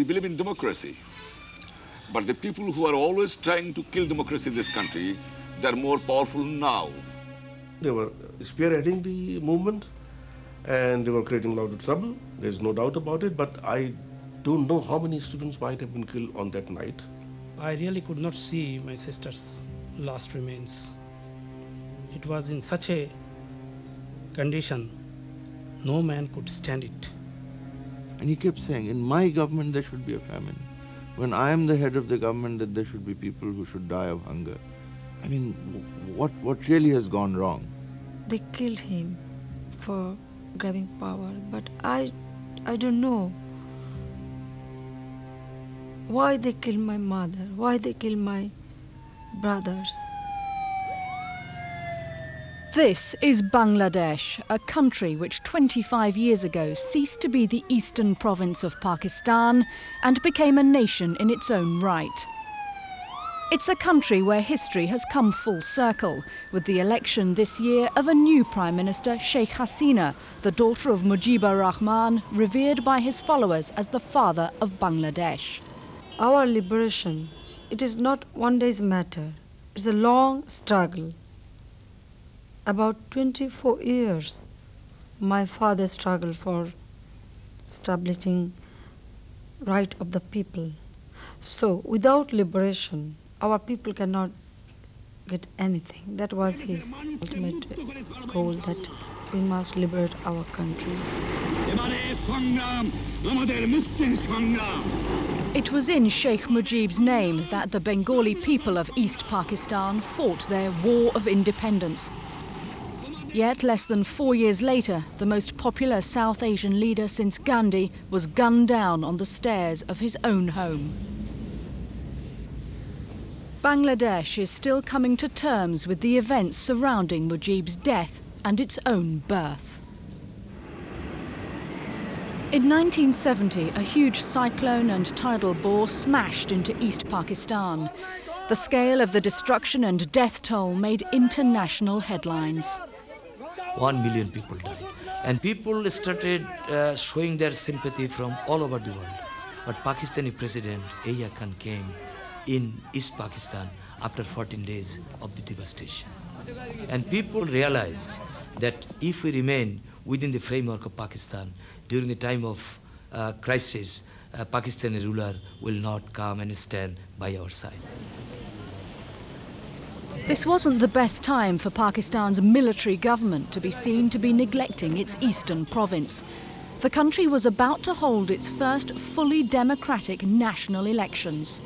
we believe in democracy. But the people who are always trying to kill democracy in this country, they're more powerful now. They were spearheading the movement and they were creating a lot of trouble. There's no doubt about it, but I don't know how many students might have been killed on that night. I really could not see my sister's last remains. It was in such a condition, no man could stand it. And he kept saying, in my government there should be a famine. When I am the head of the government, that there should be people who should die of hunger. I mean, what really has gone wrong? They killed him for grabbing power, but I don't know why they killed my mother, why they killed my brothers. This is Bangladesh, a country which 25 years ago ceased to be the eastern province of Pakistan and became a nation in its own right. It's a country where history has come full circle, with the election this year of a new Prime Minister, Sheikh Hasina, the daughter of Mujibur Rahman, revered by his followers as the father of Bangladesh. Our liberation, it is not one day's matter. It's a long struggle. About 24 years, my father struggled for establishing right of the people. So without liberation, our people cannot get anything. That was his ultimate goal, that we must liberate our country. It was in Sheikh Mujib's name that the Bengali people of East Pakistan fought their war of independence. Yet less than 4 years later, the most popular South Asian leader since Gandhi was gunned down on the stairs of his own home. Bangladesh is still coming to terms with the events surrounding Mujib's death and its own birth. In 1970, a huge cyclone and tidal bore smashed into East Pakistan. The scale of the destruction and death toll made international headlines. 1 million people died. And people started showing their sympathy from all over the world. But Pakistani President Yahya Khan came in East Pakistan after 14 days of the devastation. And people realized that if we remain within the framework of Pakistan, during the time of crisis, Pakistani ruler will not come and stand by our side. This wasn't the best time for Pakistan's military government to be seen to be neglecting its eastern province. The country was about to hold its first fully democratic national elections.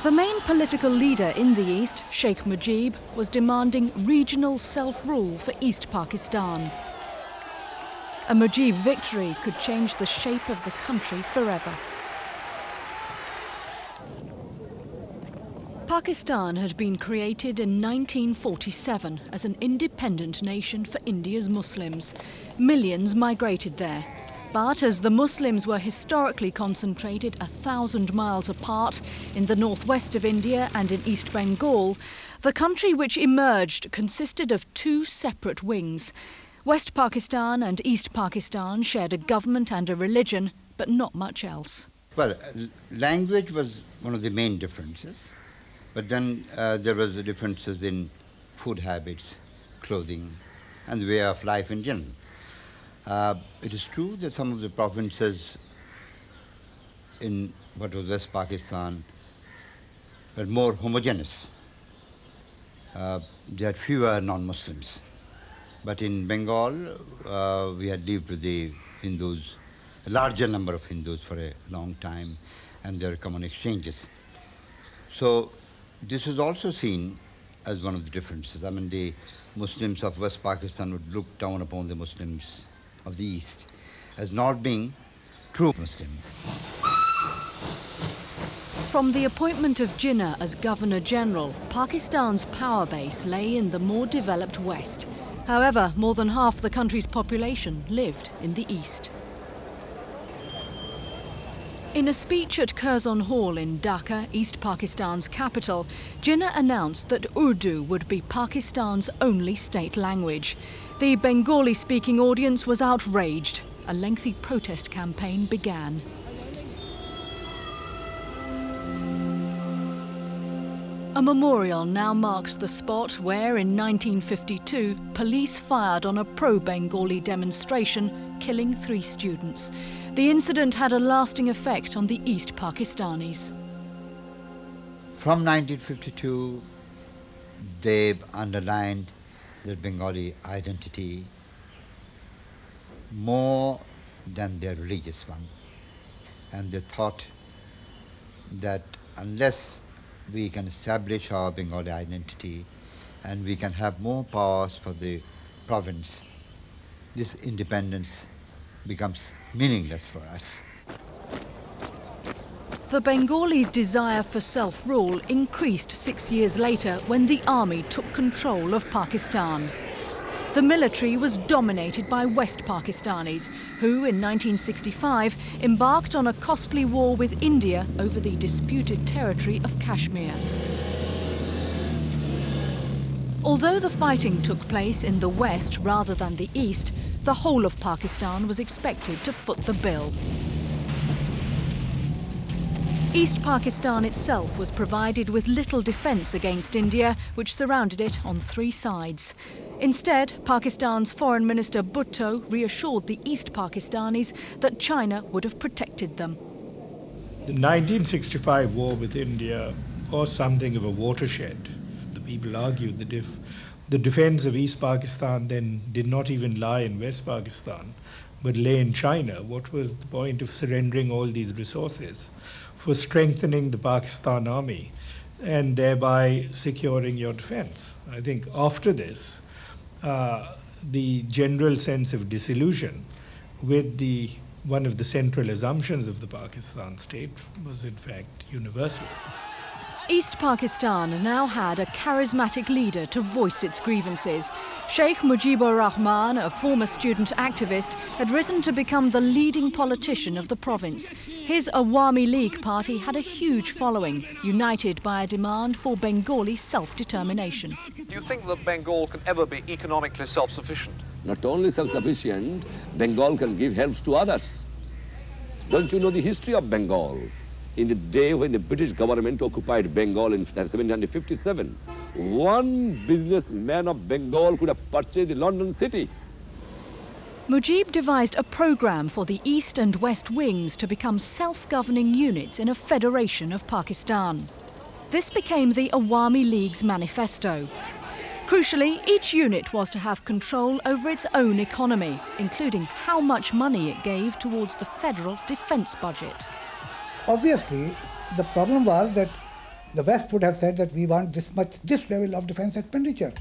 The main political leader in the east, Sheikh Mujib, was demanding regional self-rule for East Pakistan. A Mujib victory could change the shape of the country forever. Pakistan had been created in 1947 as an independent nation for India's Muslims. Millions migrated there. But as the Muslims were historically concentrated 1,000 miles apart in the northwest of India and in East Bengal, the country which emerged consisted of two separate wings. West Pakistan and East Pakistan shared a government and a religion, but not much else. Well, language was one of the main differences. But then there was the differences in food habits, clothing, and the way of life in general. It is true that some of the provinces in what was West Pakistan were more homogeneous. They had fewer non-Muslims. But in Bengal, we had lived with the Hindus, a larger number of Hindus for a long time, and there were common exchanges. So this is also seen as one of the differences. I mean, the Muslims of West Pakistan would look down upon the Muslims of the East as not being true Muslim. From the appointment of Jinnah as Governor-General, Pakistan's power base lay in the more developed West. However, more than half the country's population lived in the East. In a speech at Curzon Hall in Dhaka, East Pakistan's capital, Jinnah announced that Urdu would be Pakistan's only state language. The Bengali-speaking audience was outraged. A lengthy protest campaign began. A memorial now marks the spot where, in 1952, police fired on a pro-Bengali demonstration, killing 3 students. The incident had a lasting effect on the East Pakistanis. From 1952, they've underlined their Bengali identity more than their religious one. And they thought that unless we can establish our Bengali identity and we can have more powers for the province, this independence becomes meaningless for us. The Bengalis' desire for self-rule increased 6 years later when the army took control of Pakistan. The military was dominated by West Pakistanis, who in 1965 embarked on a costly war with India over the disputed territory of Kashmir. Although the fighting took place in the west rather than the east, the whole of Pakistan was expected to foot the bill. East Pakistan itself was provided with little defence against India, which surrounded it on 3 sides. Instead, Pakistan's Foreign Minister Bhutto reassured the East Pakistanis that China would have protected them. The 1965 war with India was something of a watershed. The people argued that if the defence of East Pakistan then did not even lie in West Pakistan, but lay in China, what was the point of surrendering all these resources for strengthening the Pakistan army and thereby securing your defense? I think after this, the general sense of disillusion with one of the central assumptions of the Pakistan state was in fact universal. East Pakistan now had a charismatic leader to voice its grievances. Sheikh Mujibur Rahman, a former student activist, had risen to become the leading politician of the province. His Awami League party had a huge following, united by a demand for Bengali self-determination. Do you think that Bengal can ever be economically self-sufficient? Not only self-sufficient, Bengal can give helps to others. Don't you know the history of Bengal? In the day when the British government occupied Bengal in 1757, one businessman of Bengal could have purchased the London city. Mujib devised a programme for the East and West wings to become self-governing units in a federation of Pakistan. This became the Awami League's manifesto. Crucially, each unit was to have control over its own economy, including how much money it gave towards the federal defence budget. Obviously, the problem was that the West would have said that we want this level of defence expenditure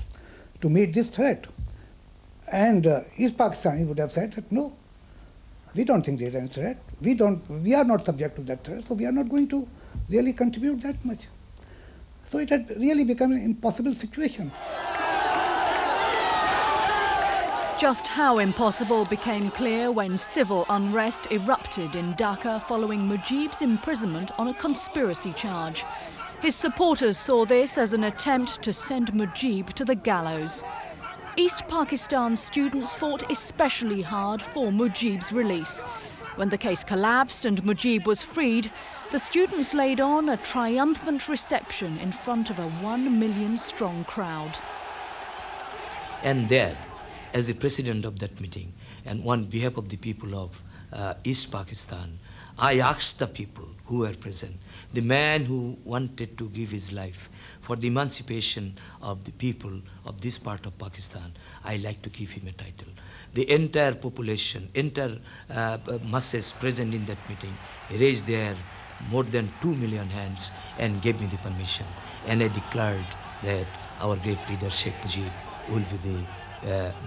to meet this threat. And East Pakistani would have said that no, we don't think there is any threat. We are not subject to that threat, so we are not going to really contribute that much. So it had really become an impossible situation. Just how impossible became clear when civil unrest erupted in Dhaka following Mujib's imprisonment on a conspiracy charge. His supporters saw this as an attempt to send Mujib to the gallows. East Pakistan students fought especially hard for Mujib's release. When the case collapsed and Mujib was freed, the students laid on a triumphant reception in front of a 1 million strong crowd. And there, as the president of that meeting, and on behalf of the people of East Pakistan, I asked the people who were present, the man who wanted to give his life for the emancipation of the people of this part of Pakistan, I like to give him a title. The entire population, masses present in that meeting raised their more than 2 million hands and gave me the permission. And I declared that our great leader Sheikh Mujib will be the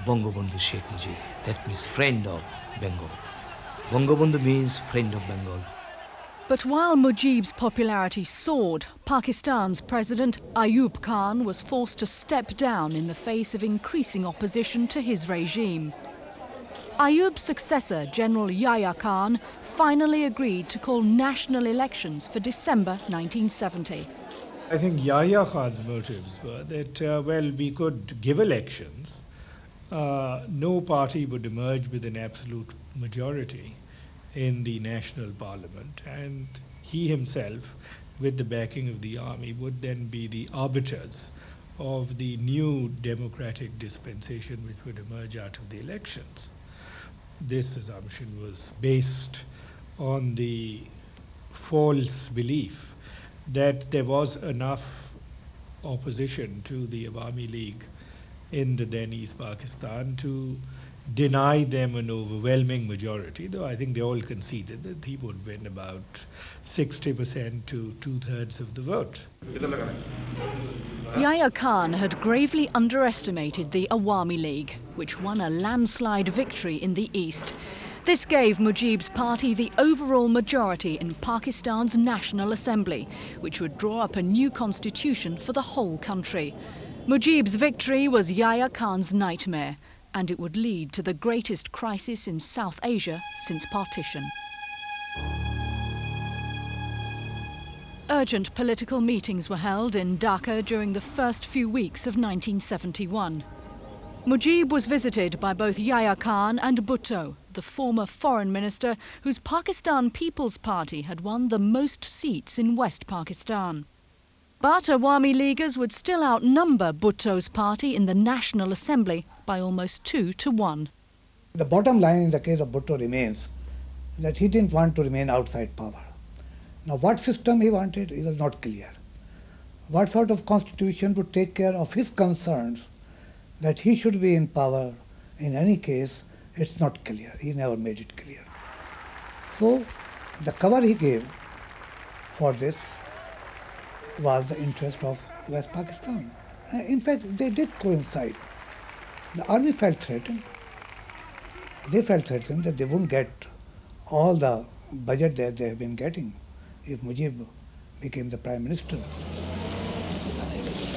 Bangabandhu Sheikh Mujib. That means friend of Bengal. Bangabandhu means friend of Bengal. But while Mujib's popularity soared, Pakistan's President Ayub Khan was forced to step down in the face of increasing opposition to his regime. Ayub's successor, General Yahya Khan, finally agreed to call national elections for December 1970. I think Yahya Khan's motives were that, well, we could give elections. No party would emerge with an absolute majority in the national parliament, and he himself with the backing of the army, would then be the arbiters of the new democratic dispensation which would emerge out of the elections. This assumption was based on the false belief that there was enough opposition to the Awami League in the then East Pakistan to deny them an overwhelming majority, though I think they all conceded that he would win about 60% to 2/3 of the vote. Yahya Khan had gravely underestimated the Awami League, which won a landslide victory in the east. This gave Mujib's party the overall majority in Pakistan's National Assembly, which would draw up a new constitution for the whole country. Mujib's victory was Yahya Khan's nightmare, and it would lead to the greatest crisis in South Asia since partition. Urgent political meetings were held in Dhaka during the first few weeks of 1971. Mujib was visited by both Yahya Khan and Bhutto, the former foreign minister whose Pakistan People's Party had won the most seats in West Pakistan. But Awami Leaguers would still outnumber Bhutto's party in the National Assembly by almost 2-1. The bottom line in the case of Bhutto remains that he didn't want to remain outside power. Now what system he wanted, it was not clear. What sort of constitution would take care of his concerns that he should be in power in any case, it's not clear. He never made it clear. So the cover he gave for this was the interest of West Pakistan. In fact, they did coincide. The army felt threatened. They felt threatened that they wouldn't get all the budget that they have been getting if Mujib became the prime minister.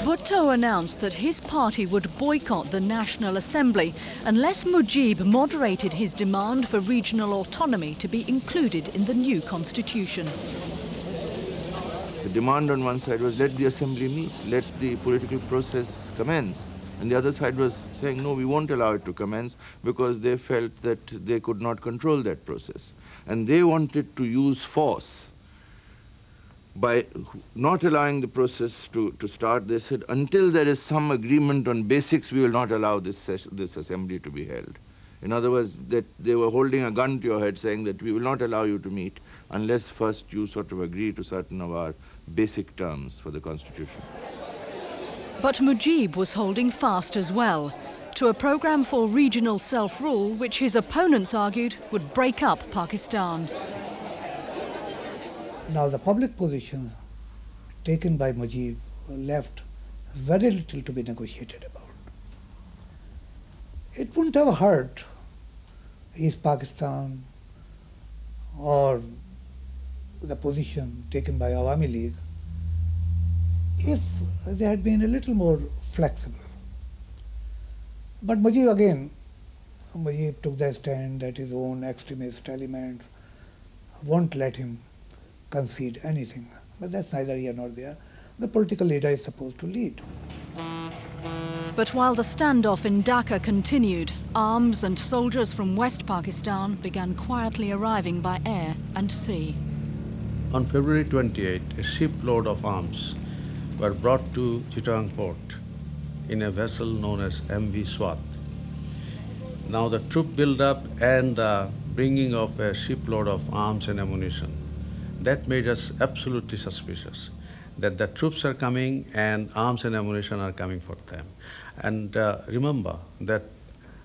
Bhutto announced that his party would boycott the National Assembly unless Mujib moderated his demand for regional autonomy to be included in the new constitution. The demand on one side was let the assembly meet, let the political process commence. And the other side was saying, no, we won't allow it to commence because they felt that they could not control that process. And they wanted to use force. By not allowing the process to start, they said, until there is some agreement on basics, we will not allow this assembly to be held. In other words, that they were holding a gun to your head saying that we will not allow you to meet unless first you sort of agree to certain of our basic terms for the constitution. But Mujib was holding fast as well to a program for regional self-rule which his opponents argued would break up Pakistan. Now the public position taken by Mujib left very little to be negotiated about. It wouldn't have hurt East Pakistan or the position taken by Awami League if they had been a little more flexible. But Mujib took the stand that his own extremist elements won't let him concede anything. But that's neither here nor there. The political leader is supposed to lead. But while the standoff in Dhaka continued, arms and soldiers from West Pakistan began quietly arriving by air and sea. On February 28, a shipload of arms were brought to Chittagong port in a vessel known as MV Swat. Now the troop build-up and the bringing of a shipload of arms and ammunition, that made us absolutely suspicious that the troops are coming and arms and ammunition are coming for them. And remember that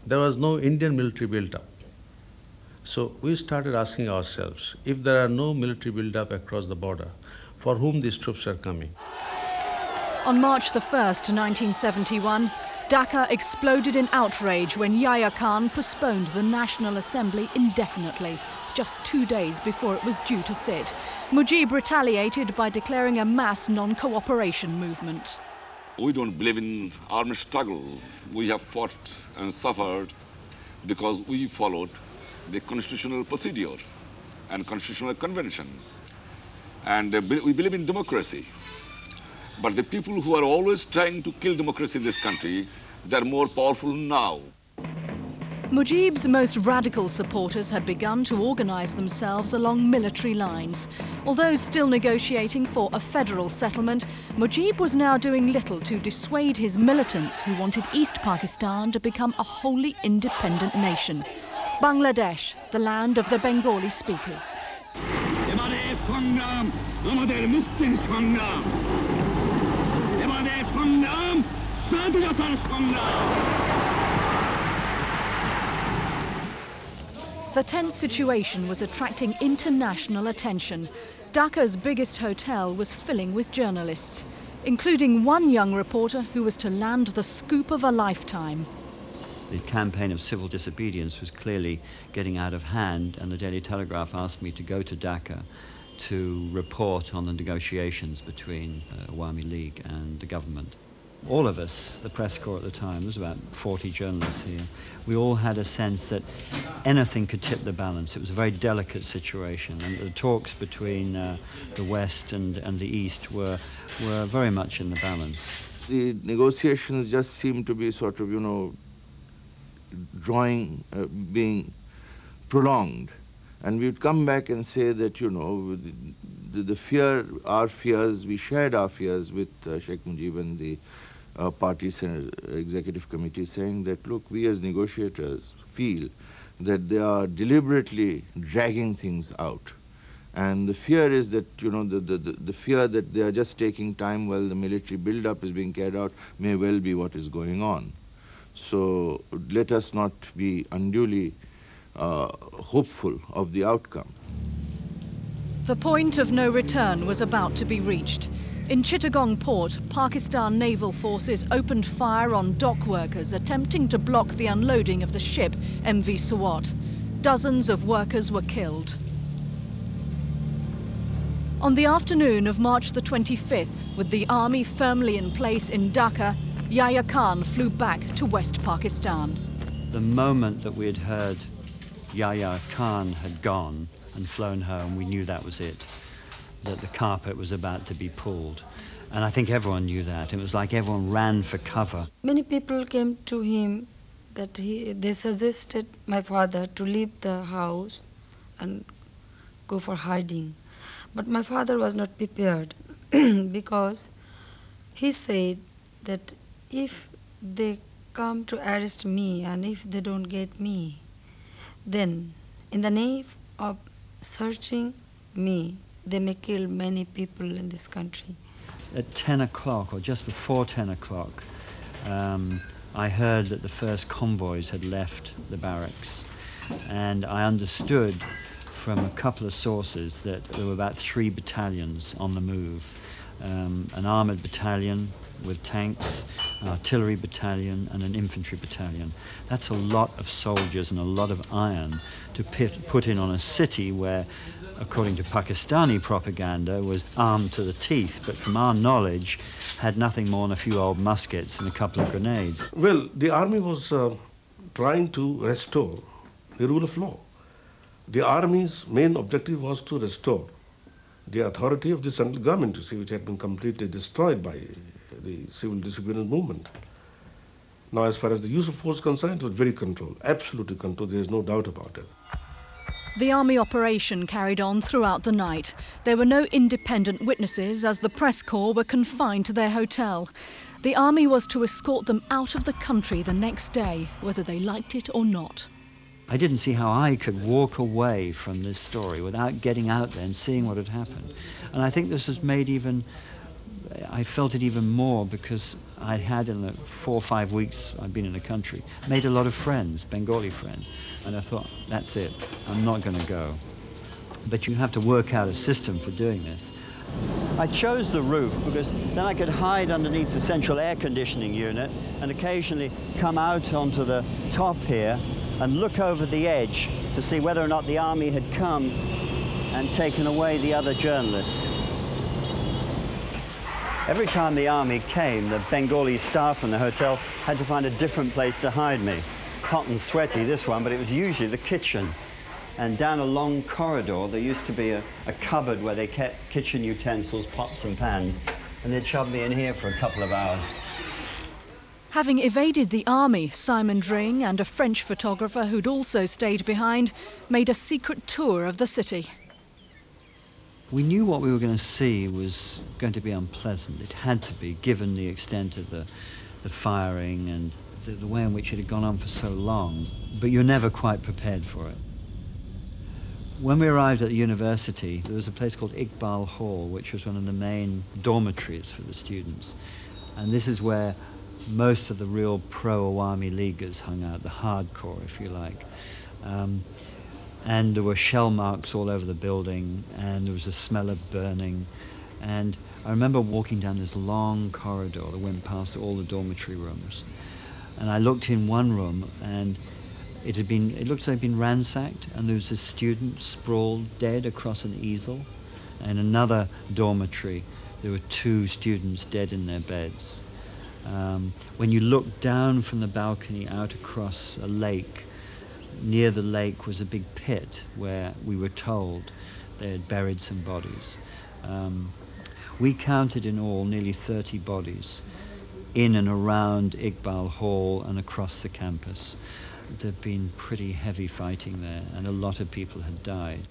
there was no Indian military build-up. So we started asking ourselves, if there are no military build-up across the border, for whom these troops are coming? On March the 1st, 1971, Dhaka exploded in outrage when Yahya Khan postponed the National Assembly indefinitely, just 2 days before it was due to sit. Mujib retaliated by declaring a mass non-cooperation movement. We don't believe in armed struggle. We have fought and suffered because we followed the constitutional procedure and constitutional convention. And we believe in democracy. But the people who are always trying to kill democracy in this country, they're more powerful now. Mujib's most radical supporters had begun to organise themselves along military lines. Although still negotiating for a federal settlement, Mujib was now doing little to dissuade his militants who wanted East Pakistan to become a wholly independent nation. Bangladesh, the land of the Bengali speakers. The tense situation was attracting international attention. Dhaka's biggest hotel was filling with journalists, including one young reporter who was to land the scoop of a lifetime. The campaign of civil disobedience was clearly getting out of hand, and the Daily Telegraph asked me to go to Dhaka to report on the negotiations between Awami League and the government. All of us, the press corps at the time, there was about 40 journalists here, we all had a sense that anything could tip the balance. It was a very delicate situation, and the talks between the West and the East were very much in the balance. The negotiations just seemed to be sort of, being prolonged. And we would come back and say that, the fear, our fears, we shared our fears with Sheikh Mujib and the party's executive committee, saying that, look, we as negotiators feel that they are deliberately dragging things out. And the fear is that, the fear that they are just taking time while the military build-up is being carried out may well be what is going on. So let us not be unduly hopeful of the outcome. The point of no return was about to be reached. In Chittagong port, Pakistan naval forces opened fire on dock workers attempting to block the unloading of the ship MV Swat. Dozens of workers were killed. On the afternoon of March the 25th, with the army firmly in place in Dhaka, Yahya Khan flew back to West Pakistan. The moment that we had heard Yahya Khan had gone and flown home, we knew that was it, that the carpet was about to be pulled. And I think everyone knew that. It was like everyone ran for cover. Many people came to him that they suggested my father to leave the house and go for hiding. But my father was not prepared because he said that if they come to arrest me and if they don't get me, then in the name of searching me, they may kill many people in this country. At 10 o'clock, or just before 10 o'clock, I heard that the first convoys had left the barracks. And I understood from a couple of sources that there were about 3 battalions on the move. An armoured battalion with tanks, an artillery battalion and an infantry battalion. That's a lot of soldiers and a lot of iron to put in on a city where, according to Pakistani propaganda, was armed to the teeth, but from our knowledge had nothing more than a few old muskets and a couple of grenades. Well, the army was trying to restore the rule of law. The army's main objective was to restore the authority of the central government, you see, which had been completely destroyed by the civil disobedience movement. Now, as far as the use of force is concerned, it was very controlled, absolutely controlled, there is no doubt about it. The army operation carried on throughout the night. There were no independent witnesses as the press corps were confined to their hotel. The army was to escort them out of the country the next day, whether they liked it or not. I didn't see how I could walk away from this story without getting out there and seeing what had happened. And I think this was made even, I felt it even more because I had in the 4 or 5 weeks I'd been in the country, made a lot of friends, Bengali friends. And I thought, that's it, I'm not going to go. But you have to work out a system for doing this. I chose the roof because then I could hide underneath the central air conditioning unit and occasionally come out onto the top here and look over the edge to see whether or not the army had come and taken away the other journalists. Every time the army came, the Bengali staff in the hotel had to find a different place to hide me. Hot and sweaty, this one, but it was usually the kitchen. And down a long corridor, there used to be a cupboard where they kept kitchen utensils, pots and pans, and they'd shove me in here for a couple of hours. Having evaded the army, Simon Dring and a French photographer who'd also stayed behind made a secret tour of the city. We knew what we were going to see was going to be unpleasant. It had to be, given the extent of the firing and the way in which it had gone on for so long. But you're never quite prepared for it. When we arrived at the university, there was a place called Iqbal Hall, which was one of the main dormitories for the students. And this is where most of the real pro-Awami Leaguers hung out, the hardcore, if you like. And there were shell marks all over the building, and there was a smell of burning. And I remember walking down this long corridor that went past all the dormitory rooms. And I looked in one room, and it looked like it had been ransacked, and there was a student sprawled dead across an easel. In another dormitory, there were 2 students dead in their beds. When you looked down from the balcony out across a lake, near the lake was a big pit where we were told they had buried some bodies. We counted in all nearly 30 bodies in and around Iqbal Hall and across the campus. There'd been pretty heavy fighting there, and a lot of people had died.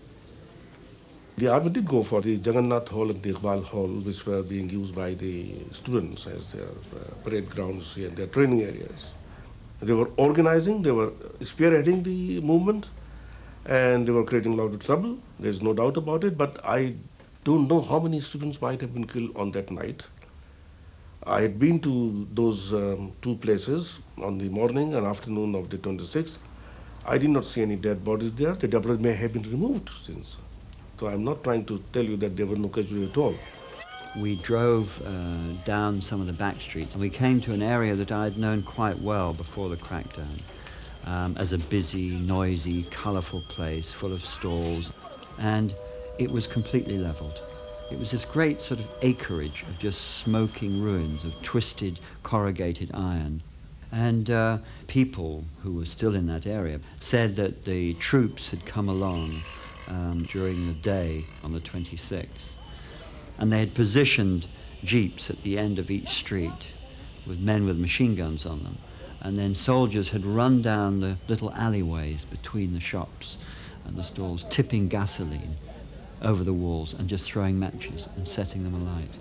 The army did go for the Jagannath Hall and the Iqbal Hall, which were being used by the students as their parade grounds and their training areas. They were organizing, they were spearheading the movement, and they were creating a lot of trouble. There's no doubt about it, but I don't know how many students might have been killed on that night. I had been to those 2 places on the morning and afternoon of the 26th. I did not see any dead bodies there. The debris may have been removed since. So I'm not trying to tell you that there were no casualties at all. We drove down some of the back streets, and we came to an area that I'd known quite well before the crackdown as a busy, noisy, colourful place full of stalls, and it was completely leveled. It was this great sort of acreage of just smoking ruins of twisted, corrugated iron. And people who were still in that area said that the troops had come along during the day on the 26th. And they had positioned jeeps at the end of each street with men with machine guns on them. And then soldiers had run down the little alleyways between the shops and the stalls, tipping gasoline over the walls and just throwing matches and setting them alight.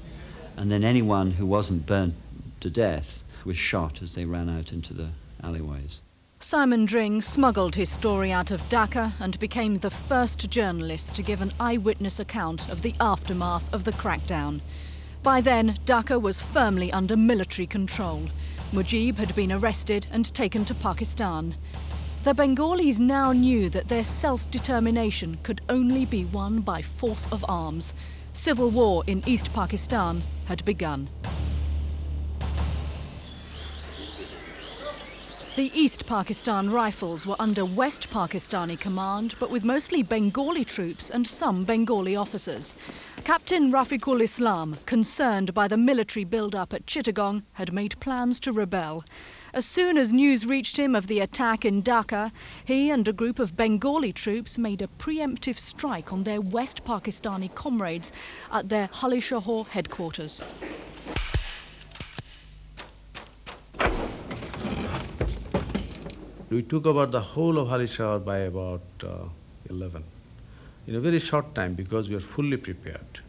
And then anyone who wasn't burnt to death was shot as they ran out into the alleyways. Simon Dring smuggled his story out of Dhaka and became the first journalist to give an eyewitness account of the aftermath of the crackdown. By then, Dhaka was firmly under military control. Mujib had been arrested and taken to Pakistan. The Bengalis now knew that their self-determination could only be won by force of arms. Civil war in East Pakistan had begun. The East Pakistan Rifles were under West Pakistani command, but with mostly Bengali troops and some Bengali officers. Captain Rafiqul Islam, concerned by the military build-up at Chittagong, had made plans to rebel. As soon as news reached him of the attack in Dhaka, he and a group of Bengali troops made a preemptive strike on their West Pakistani comrades at their Halishahor headquarters. We took over the whole of Halishahor by about 11, in a very short time, because we were fully prepared.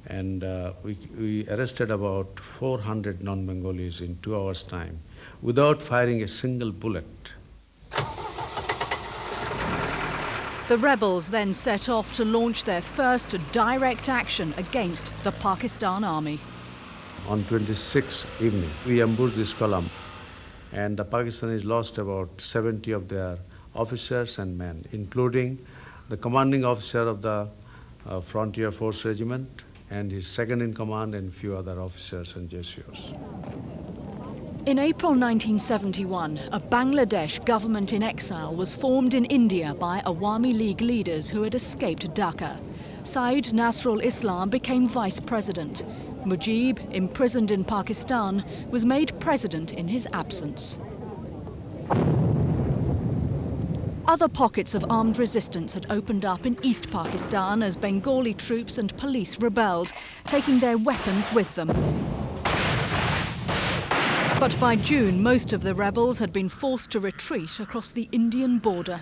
And we arrested about 400 non-Bengalis in 2 hours' time, without firing a single bullet. The rebels then set off to launch their first direct action against the Pakistan army. On 26th evening, we ambushed this column, and the Pakistanis lost about 70 of their officers and men, including the commanding officer of the Frontier Force Regiment and his second-in-command and few other officers and JCOs. In April 1971, a Bangladesh government in exile was formed in India by Awami League leaders who had escaped Dhaka. Syed Nasrul Islam became vice president. Mujib, imprisoned in Pakistan, was made president in his absence. Other pockets of armed resistance had opened up in East Pakistan as Bengali troops and police rebelled, taking their weapons with them. But by June, most of the rebels had been forced to retreat across the Indian border.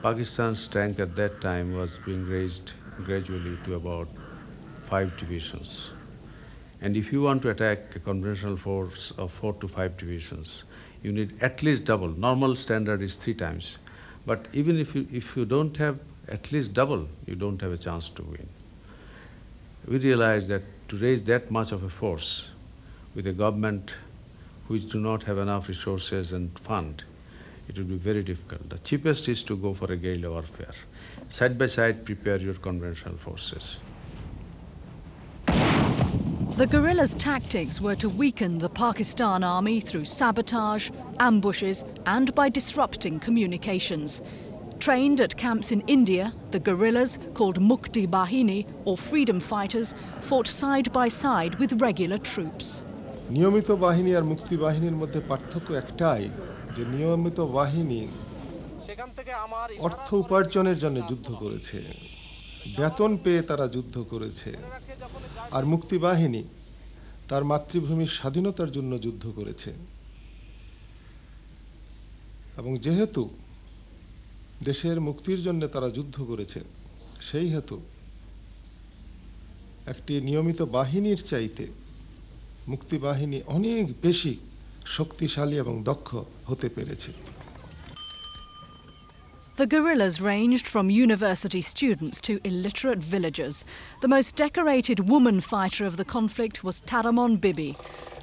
Pakistan's strength at that time was being raised gradually to about 5 divisions. And if you want to attack a conventional force of 4 to 5 divisions, you need at least double. Normal standard is 3 times. But even if you don't have at least double, you don't have a chance to win. We realized that to raise that much of a force with a government which do not have enough resources and fund, it will be very difficult. The cheapest is to go for a guerrilla warfare. Side by side, prepare your conventional forces. The guerrillas' tactics were to weaken the Pakistan army through sabotage, ambushes, and by disrupting communications. Trained at camps in India, the guerrillas, called Mukti Bahini or freedom fighters, fought side by side with regular troops. নিয়মিত বাহিনী আর মুক্তি বাহিনীর মধ্যে পার্থক্য একটাই যে নিয়মিত বাহিনী অর্থ উপার্জনের জন্য যুদ্ধ করেছে, বেতন পেয়ে তারা যুদ্ধ করেছে, আর মুক্তি বাহিনী তার মাতৃভূমির স্বাধীনতার জন্য যুদ্ধ করেছে। এবং যেহেতু দেশের মুক্তির জন্য তারা যুদ্ধ করেছে, সেই হেতু একটি নিয়মিত বাহিনীর চাইতে মুক্তি বাহিনী অনেক বেশি শক্তিশালী এবং দক্ষ হতে পেরেছে। The guerrillas ranged from university students to illiterate villagers. The most decorated woman fighter of the conflict was Taramon Bibi.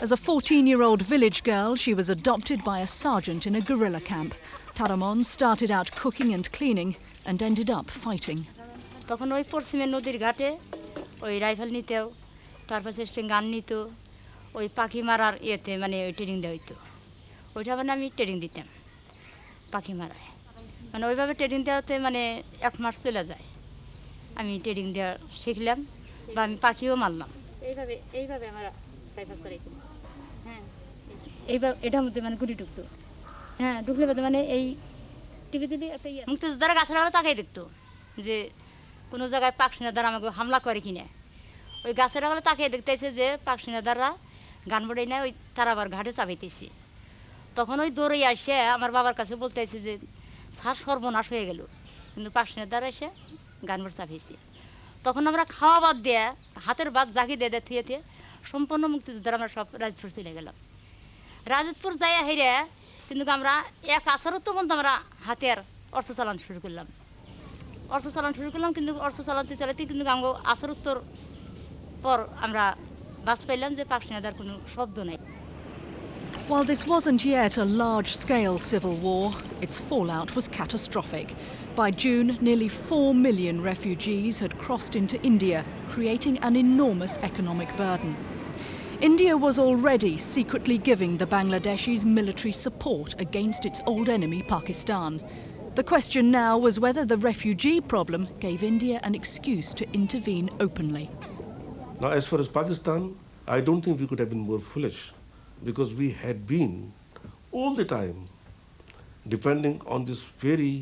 As a 14-year-old village girl, she was adopted by a sergeant in a guerrilla camp. Taramon started out cooking and cleaning and ended up fighting. তখন ওই পশ্চিমের নদীর ঘাটে ওই rifle নিতেও, তারপর সে গান নিত, ওই পাখি মারার ইয়েতে মানে ওই ট্রেনিং দেওয়া হইতো। ওইটা মানে আমি ট্রেনিং দিতাম পাখি মারায়। মানে ওইভাবে ট্রেনিং দেওয়াতে মানে 1 মাস চলে যায়। আমি ট্রেনিং দেওয়া শিখলাম বা আমি পাখিও মারলাম। এইভাবে আমরা রাইফেল করাইতো। হ্যাঁ, এইভাবে এটার মধ্যে মানে গুলি ঢুকতো। হ্যাঁ, ঢুকলে মানে এই টিভিতে একটা মুক্তিযোদ্ধারা গাছের আলো তাকাই দেখতো যে কোনো জায়গায় পাক সেনাদার আমাকে হামলা করে কিনা। ওই গাছের আলো তাকিয়ে দেখতেছে যে পাক সেনাদাররা গান বড়াই না, ওই তারা আবার ঘাটে চাপাইতেছে। তখন ওই দৌড়ে আসে আমার বাবার কাছে বলতেছে যে স্যার সর্বনাশ হয়ে গেল, কিন্তু পাক সেনাদার এসে গান বড় চাপাইছে। তখন আমরা খাওয়া বাদ দিয়ে হাতের বাদ জাগি দিয়ে থুয়ে থুয়ে সম্পূর্ণ মুক্তিযোদ্ধারা আমরা সব রাজপুর চলে গেলাম। রাজপুর যাই হেরে কিন্তু আমরা 1 আসারও তো বন্ধু আমরা হাতের অর্থ চালান শুরু করলাম। কিন্তু অর্থ চালাতে চালাতে কিন্তু আমরা আসার উত্তর পর আমরা বাস পাইলাম যে পাক সেনাদার কোনো শব্দ নাই। While this wasn't yet a large-scale civil war, its fallout was catastrophic. By June, nearly 4 million refugees had crossed into India, creating an enormous economic burden. India was already secretly giving the Bangladeshis military support against its old enemy Pakistan. The question now was whether the refugee problem gave India an excuse to intervene openly. Now, as far as Pakistan, I don't think we could have been more foolish, because we had been all the time depending on this very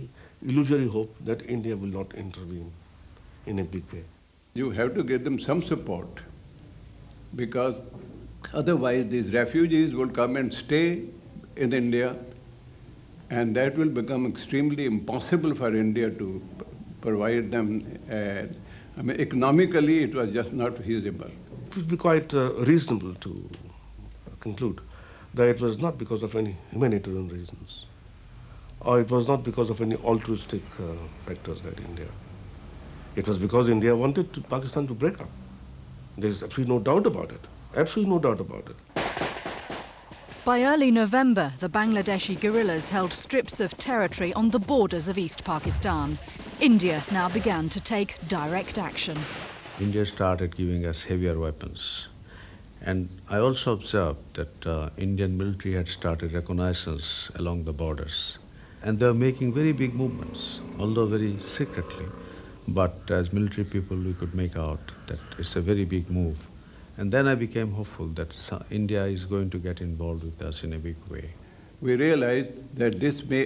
illusory hope that India will not intervene in a big way. You have to give them some support, because otherwise these refugees will come and stay in India, and that will become extremely impossible for India to provide them. I mean, economically, it was just not feasible. It would be quite reasonable to conclude that it was not because of any humanitarian reasons, or it was not because of any altruistic factors that India. It was because India wanted Pakistan to break up. There's absolutely no doubt about it. Absolutely no doubt about it. By early November, the Bangladeshi guerrillas held strips of territory on the borders of East Pakistan. India now began to take direct action. India started giving us heavier weapons. And I also observed that Indian military had started reconnaissance along the borders. And they were making very big movements, although very secretly. But as military people, we could make out that it's a very big move. And then I became hopeful that India is going to get involved with us in a big way. We realized that this may